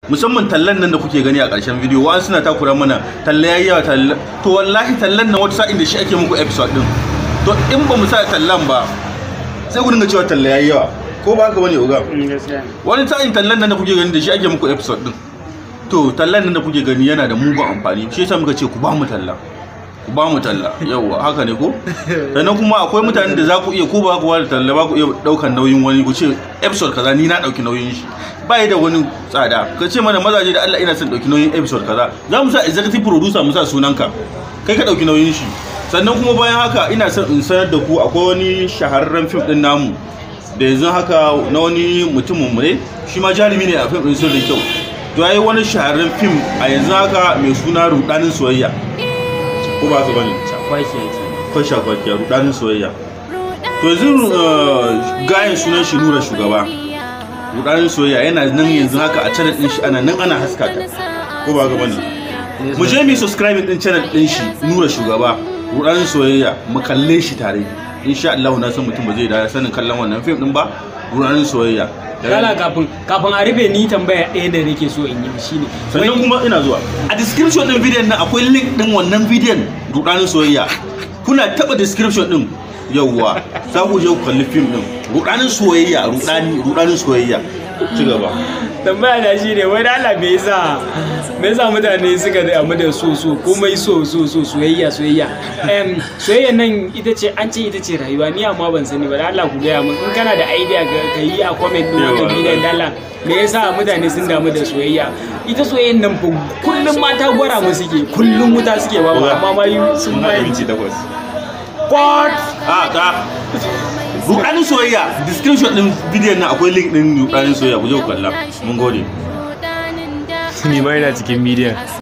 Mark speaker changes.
Speaker 1: musamman tallan nan da kuke gani a ƙarshen bidiyo wa'an suna takura mana talla yayi yawa talla, to wallahi tallan nan wata sa'in da shi ake muku episode din, to in ba mu sa tallan ba sai ku dinga cewa talla yayi yawa, ko ba haka bane oga? Wani sa'in tallan nan da kuke gani da shi ake muku episode din, to tallan nan da kuke gani yana da mugun amfani, shi yasa muka ce ku ba mu talla, ku ba mu talla, yawa haka ne ko? Sannan kuma akwai mutanen da za ku iya ko ba ku da talla ba ku iya daukan nauyin wani, ku ce episode kaza ni na dauki nauyin shi, bai da wani tsada, ka ce mana mazaje da Allah ina son dauki nauyin episode kaza, za mu sa executive producer mu sa sunanka kai ka dauki nauyin shi. Sannan kuma bayan haka ina son in sanar da ku akwai wani shahararren film din namu da yanzu haka na wani mutumin mu ne, shi ma jarumi ne a film din Sirrin kyau, to yayi wani shahararren film a yanzu haka mai suna rudanin soyayya, ko ba ka bane? Shakwaki rudanin soyayya. To yanzu gayan sunan shi Nura Shugaba, rudanin soyayya yana nan yanzu haka a channel din shi, ana nan ana haska ta, ko ba ga bane? Mu je mu subscribe din channel din shi Nura Shugaba rudanin soyayya, mu kalle shi tare, insha Allah na san mutum ba zai da sanin kallon wannan film din ba, rudanin soyayya.
Speaker 2: Kala kafin a rufe ni tambaya ɗaya da nake so in yi shine,
Speaker 1: sannan kuma ina zuwa a description din bidiyon nan akwai link din wannan bidiyon rudanin soyayya, kuna taba description din yawwa za ku je ku kalli film din rudanin soyayya, rudanin soyayya. Ci gaba.
Speaker 2: Tambaya da shi ne wai Allah me yasa mutane suka damu da so komai so soyayya soyayya nan ita ce an ce ita ce rayuwa, ni amma ban sani ba, da Allah ku gaya min in kana da idea ka yi a comment din wannan bidiyon da Allah, me yasa mutane sun damu da soyayya? Ita soyayyan nan fa kullum mata gwara mu suke, kullum wuta suke ba, amma ma sun bai minti 8. What?
Speaker 1: Rudanin soyayya, description din bidiyon nan akwai link din rudanin soyayya, ku je ku kalla. Mun gode.
Speaker 3: Ni ma ina cikin bidiyon.